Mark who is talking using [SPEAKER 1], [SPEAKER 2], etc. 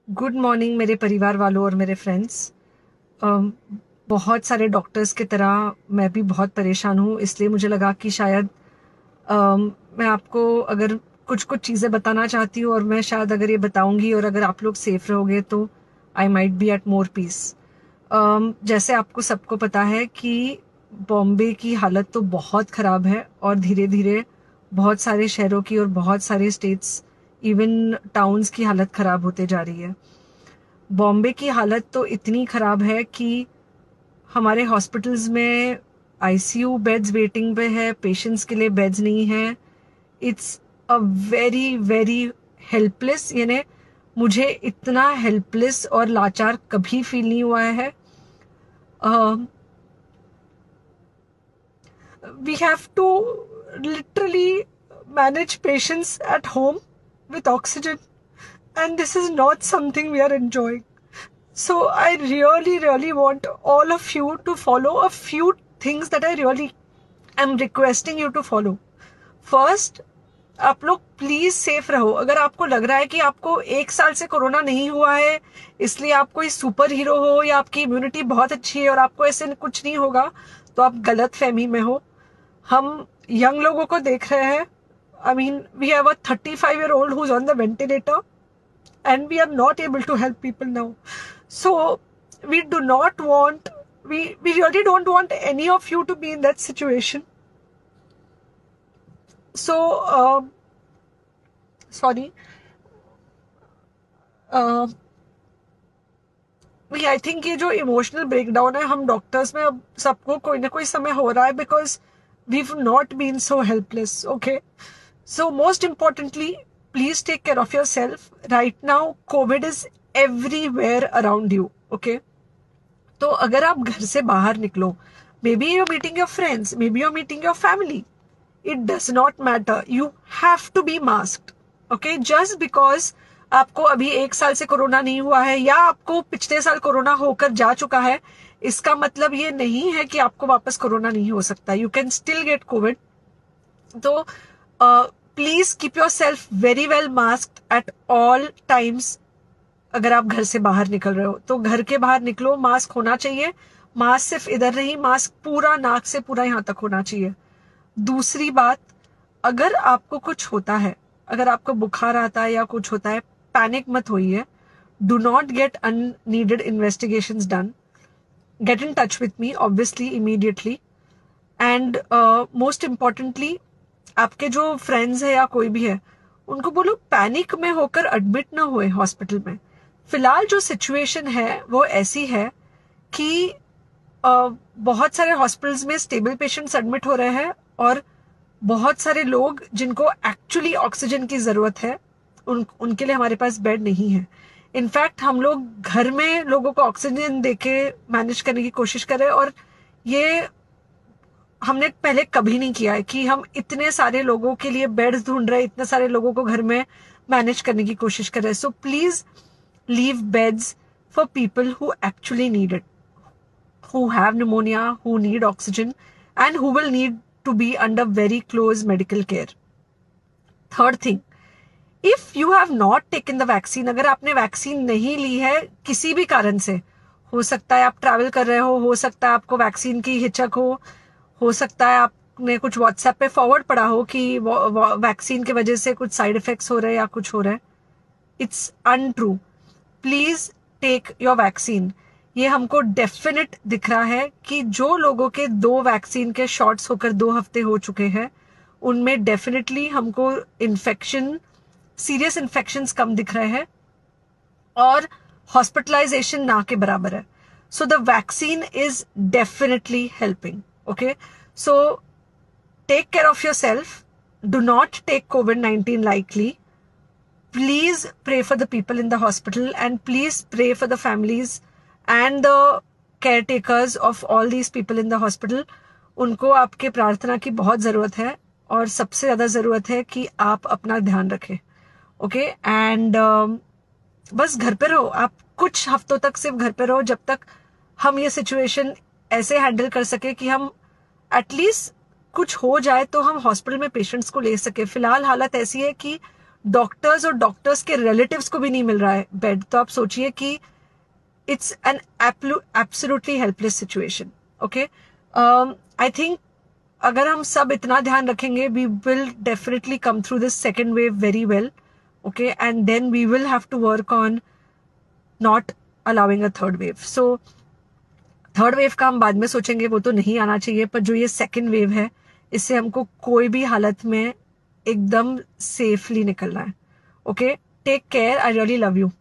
[SPEAKER 1] Good morning मेरे परिवार वालों और मेरे फ्रेंड्स। बहुत सारे डॉक्टर्स की तरह मैं भी बहुत परेशान हूँ, इसलिए मुझे लगा कि शायद मैं आपको अगर कुछ कुछ चीज़ें बताना चाहती हूँ और मैं शायद अगर ये बताऊंगी और अगर आप लोग सेफ रहोगे तो I might be at more peace. जैसे आपको सबको पता है कि बॉम्बे की हालत तो बहुत ख़राब है और धीरे धीरे बहुत सारे शहरों की और बहुत सारे स्टेट्स, इवन टाउन्स की हालत ख़राब होते जा रही है। बॉम्बे की हालत तो इतनी ख़राब है कि हमारे हॉस्पिटल्स में आईसीयू बेड्स वेटिंग पे है, पेशेंट्स के लिए बेड्स नहीं है। It's a very very helpless, यानी मुझे इतना हेल्पलेस और लाचार कभी फील नहीं हुआ है। We have to literally manage patients at home with oxygen, and this is not something we are enjoying. So I really want all of you to follow a few things that I really am requesting you to follow. First, आप लोग please safe रहो। अगर आपको लग रहा है कि आपको एक साल से कोरोना नहीं हुआ है इसलिए आप कोई सुपर हीरो हो या आपकी इम्यूनिटी बहुत अच्छी है और आपको ऐसे कुछ नहीं होगा, तो आप गलत फहमी में हो। हम यंग लोगों को देख रहे हैं। I mean we have a 35-year-old who's on the ventilator and we are not able to help people now. So we do not want, we really don't want any of you to be in that situation. So sorry, I think ये जो emotional breakdown है हम doctors में अब सबको कोई ना कोई समय हो रहा है, because we not been so helpless. Okay, so most importantly please take care of your self. Right now COVID is everywhere around you. Okay, तो अगर आप घर से बाहर निकलो, may be you're meeting your friends, may be you're meeting your family, it does not matter, you have to be masked. Okay, just because आपको अभी एक साल से कोरोना नहीं हुआ है या आपको पिछले साल कोरोना होकर जा चुका है, इसका मतलब ये नहीं है कि आपको वापस कोरोना नहीं हो सकता। You can still get Covid. तो please keep yourself very well masked at all times. अगर आप घर से बाहर निकल रहे हो तो घर के बाहर निकलो, मास्क होना चाहिए। मास्क सिर्फ इधर नहीं, मास्क पूरा नाक से पूरा यहां तक होना चाहिए। दूसरी बात, अगर आपको कुछ होता है, अगर आपको बुखार आता है या कुछ होता है, पैनिक मत होइए। Do not get unneeded investigations done. Get in touch with me obviously immediately. And most importantly, आपके जो फ्रेंड्स है या कोई भी है उनको बोलो पैनिक में होकर एडमिट ना हुए हॉस्पिटल में। फिलहाल जो सिचुएशन है वो ऐसी है कि बहुत सारे हॉस्पिटल्स में स्टेबल पेशेंट्स एडमिट हो रहे हैं और बहुत सारे लोग जिनको एक्चुअली ऑक्सीजन की जरूरत है उनके लिए हमारे पास बेड नहीं है। इनफैक्ट हम लोग घर में लोगों को ऑक्सीजन देके मैनेज करने की कोशिश कर रहे हैं, और ये हमने पहले कभी नहीं किया है कि हम इतने सारे लोगों के लिए बेड्स ढूंढ रहे हैं, इतने सारे लोगों को घर में मैनेज करने की कोशिश कर रहे हैं। So please leave beds for people who actually need it, who have pneumonia, who need oxygen, and who will need to be under very close medical care. Third thing, if you have not taken the vaccine, अगर आपने vaccine नहीं ली है किसी भी कारण से, हो सकता है आप ट्रैवल कर रहे हो सकता है आपको वैक्सीन की हिचक हो सकता है आपने कुछ व्हाट्सएप पे फॉरवर्ड पढ़ा हो कि वैक्सीन की वजह से कुछ साइड इफेक्ट्स हो रहे हैं या कुछ हो रहा है। It's untrue. Please take your vaccine. ये हमको डेफिनेट दिख रहा है कि जो लोगों के 2 वैक्सीन के शॉट्स होकर 2 हफ्ते हो चुके हैं उनमें डेफिनेटली हमको इन्फेक्शन, सीरियस इन्फेक्शंस कम दिख रहे हैं और हॉस्पिटलाइजेशन ना के बराबर है। So the vaccine is definitely helping. Okay, so take care of your self. Do not take COVID-19 lightly. Please pray for the people in the hospital and please pray for the families and the caretakers of all these people in the hospital. उनको आपके प्रार्थना की बहुत ज़रूरत है और सबसे ज़्यादा ज़रूरत है कि आप अपना ध्यान रखें। ओके, एंड बस घर पे रहो। आप कुछ हफ्तों तक सिर्फ घर पे रहो जब तक हम ये सिचुएशन ऐसे हैंडल कर सके कि हम एटलीस्ट कुछ हो जाए तो हम हॉस्पिटल में पेशेंट्स को ले सके। फिलहाल हालत ऐसी है कि डॉक्टर्स और डॉक्टर्स के रिलेटिव्स को भी नहीं मिल रहा है बेड, तो आप सोचिए कि it's an absolutely helpless situation. Okay, I think अगर हम सब इतना ध्यान रखेंगे, we will definitely come through this second wave very well. Okay, and then we will have to work on not allowing a third wave. So third wave का हम बाद में सोचेंगे, वो तो नहीं आना चाहिए, पर जो ये सेकेंड वेव है इससे हमको कोई भी हालत में एकदम सेफली निकलना है. Okay, take care, I really love you.